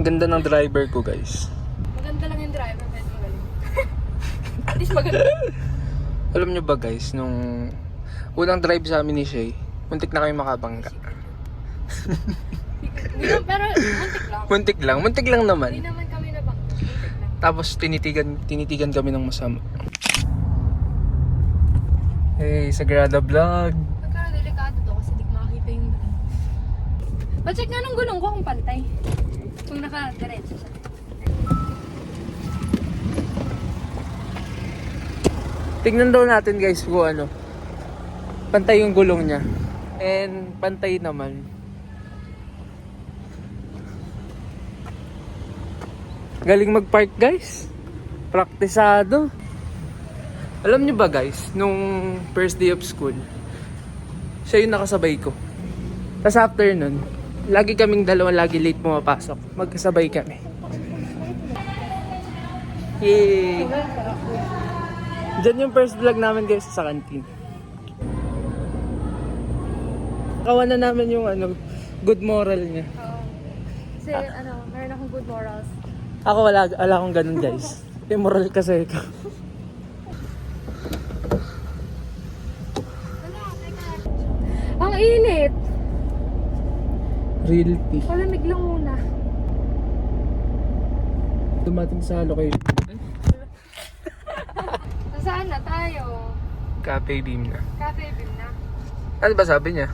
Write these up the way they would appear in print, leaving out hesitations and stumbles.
Ang ganda ng driver ko, guys. Maganda lang yung driver, pero magaling. At least maganda. Alam nyo ba, guys, nung unang drive sa amin ni Shay, muntik na kami makabangga. Hindi naman, pero muntik lang. Muntik lang naman. Hindi naman kami nabang. Muntik lang. Tapos tinitigan kami ng masama. Hey, Sagrada Vlog. Nagkaroon delikado to kasi di ko makakita yung... Pa-check nga nung gulong ko kung pantay. Kung naka-diretso siya. Tingnan daw natin, guys, kung ano. Pantay yung gulong niya. And pantay naman. Galing mag-park, guys. Praktisado. Alam niyo ba, guys, nung first day of school, siya yung nakasabay ko. Tapos after nun, lagi kaming dalawa lagi late pumapasok. Magkasabay kami. Yay! Diyan yung first vlog namin, guys, sa canteen. Kawan na namin yung good moral niya. Oo. Kasi meron akong good morals. Ako wala akong ganun, guys. Immoral kasi ikaw. Ang init! Realty. Malamig lang muna. Dumating sa location. Saan na tayo? Cafe Beam na. Cafe Beam na. Ano ba sabi niya?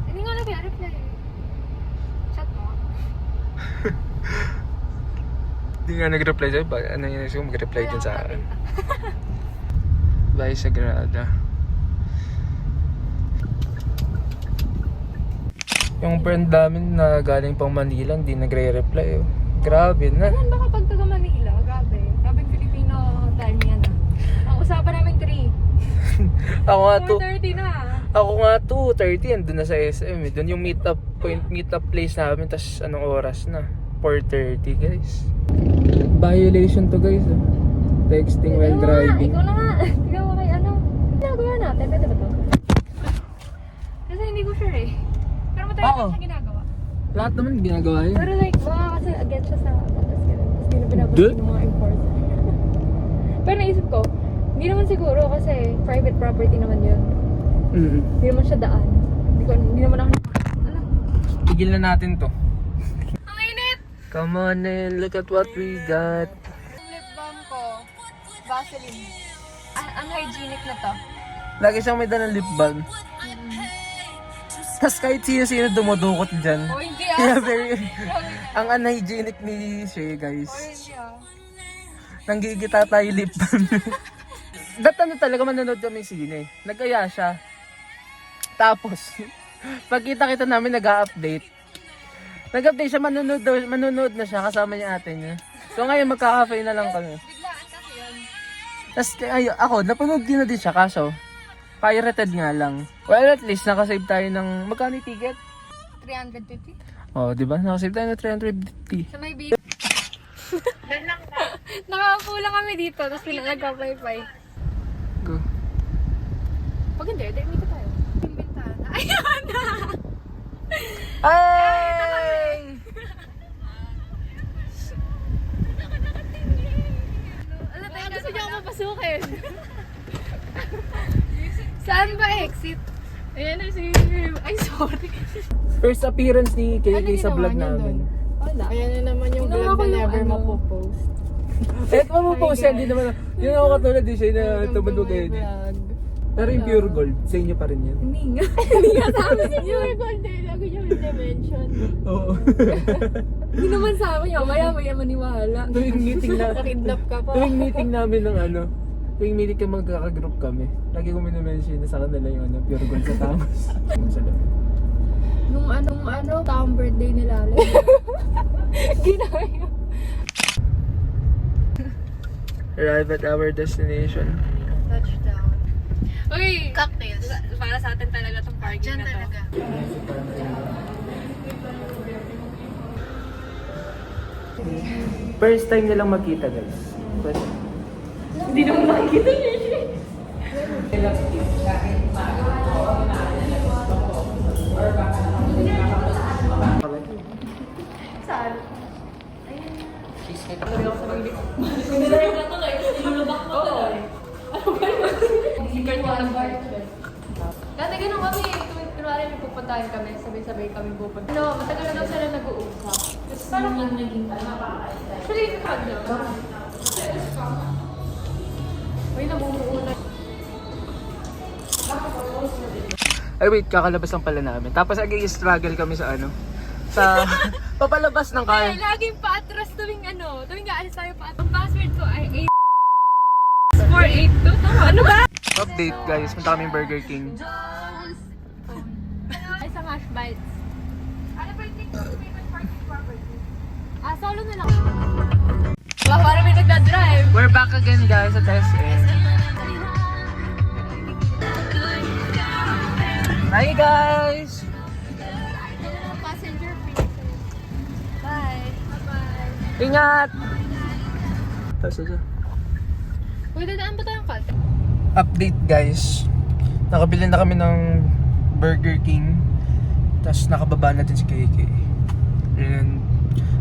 Hindi nga nag-reply eh. Chat mo. Hindi nga nag-reply sa'yo. Ano yun? Siguro mag-reply din sa akin. Bye, Sagrada. Yung friend namin na galing pang Manila, hindi nagre-reply. Oh. Grabe na. Saan ba kapag taga Manila? Grabe. Grabe Filipino time yan ah. Ang usapan namin 3. Ako nga 4:30 na. Ako nga 2:30, andun na sa SM. Doon yung meet-up place namin. Tapos anong oras na? 4:30, guys. Violation to, guys. Oh. Texting while driving. Ikaw na nga. Ikaw mo kay ginagawa natin. Pwede ba to? Kasi hindi ko sure eh. Pero matagal Oo. siya ginagawa. Lahat naman ginagawa yun. Pero like, baka kasi against siya sa batas ganun. Tapos hindi na binabansin Dude? ng mga enforcer. Pero naisip ko, hindi naman siguro kasi private property naman yun. Hindi naman siya daan. Hindi naman ako... Ano? Tigil na natin to. Ang init! Come on and look at what we got. Yung lip balm ko, Vaseline. Unhygienic na to. Lagi siyang may dalang lip balm. Tapos kahit sino-sino dumudukot dyan. O hindi Kaya ah. very... Grabe ka. Ang unhygienic ni Shay, guys. O hindi ah. Nanggigita tayo lip balm. Ano talaga, manonood kami sine. Nagkaya siya. Tapos, pagkita namin nag-a-update. Nag-update siya, manonood na siya kasama niya ate niya. So ngayon magkaka-cafe na lang kami. Biglaan kasi yun. Tapos ako, napanood din na din siya kaso pirated nga lang. Well, at least nakasave tayo ng magkano yung ticket? 350? Oh, di ba? Nakasave tayo ng 350. Sa may baby. Nakaupo lang kami dito, tapos nagka-pay-pay. Go. Pag hindi, dito tayo. Yung bintana. Ayun na! Ay! Ano tayo, gusto niyo ako papasukin. Saan ba exit? Ayan na si... Ay, sorry. First appearance ni KK Ano sa ginawa vlog niya namin. Wala. Ayan na naman yung Ginawa vlog ko na yung never ano. mapopost. Eh, mapopost yan, di naman. Yun ako katulad din siya na tumundog kayo. Pero yung pure gold, sa inyo pa rin yan. Hindi nga. Hindi nga sa amin. Siguro golden, lagi niya mention. Oo. Hindi naman sa amin. Maya maniwala. Tuwing meeting na, Nakidnap ka pa. tuwing meeting namin ng tuwing meeting ka magkaka-group kami, lagi ko minimension na sa kanila yung pure gold sa Tamos. Sa labi. Nung taong birthday ni Lalo. Ginawa yun. Arrive at our destination. Touchdown. Uy! Cocktails. Para sa atin talaga tong parking Diyan na to. talaga. First time nilang magkita, guys. First. Hindi naman nakikita niya siya. Saan? Cheesecake. Sabi ako sa mga Sinilay na to like, nilulubak mo to eh. Ano ba yun? Secret ko ng bar. Dati ganun kami, kunwari may pupuntahan kami, sabay-sabay kami pupunta. No, matagal na daw sila nag-uusap. Tapos parang yung naging actually, pag na. May nabubuo na. Ay wait, kakalabas lang pala namin. Tapos struggle kami sa ano? Sa papalabas ng car. Ay, laging paatras tuwing ano, tuwing aalis tayo paatras. Ang password ko ay 482. Tama, ano ba? Update guys, punta kami Burger King. Ay, sa Hash Bites. Ano ba yung favorite parking property? Solo na lang. Wow, parang may nagdadrive. We're back again guys at SM. Hi guys! Passenger free. Bye. Bye-bye. Ingat! Tapos Uy, dadaan ba tayong kalt? update guys. Nakabili na kami ng Burger King. Tapos nakababa na din si KK. And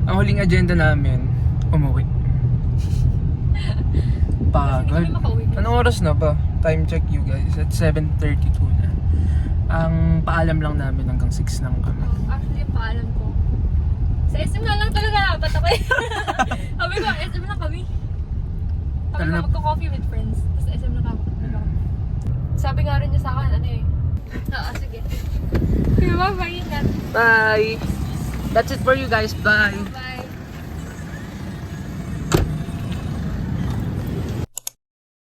ang huling agenda namin, umuwi. Pagod. Anong oras na ba? Time check you guys. At 7:32 na. Ang paalam lang namin hanggang 6 lang kami. Actually, paalam ko. Sa SM na lang talaga dapat ako eh. Sabi ko, SM lang kami. Sabi Tara ko, na. magko-coffee with friends. Tapos SM lang ako. Sabi nga rin niya sa akin, ano eh. Oo, sige. Diba, bye, ingat. Bye! That's it for you guys. Bye! Bye.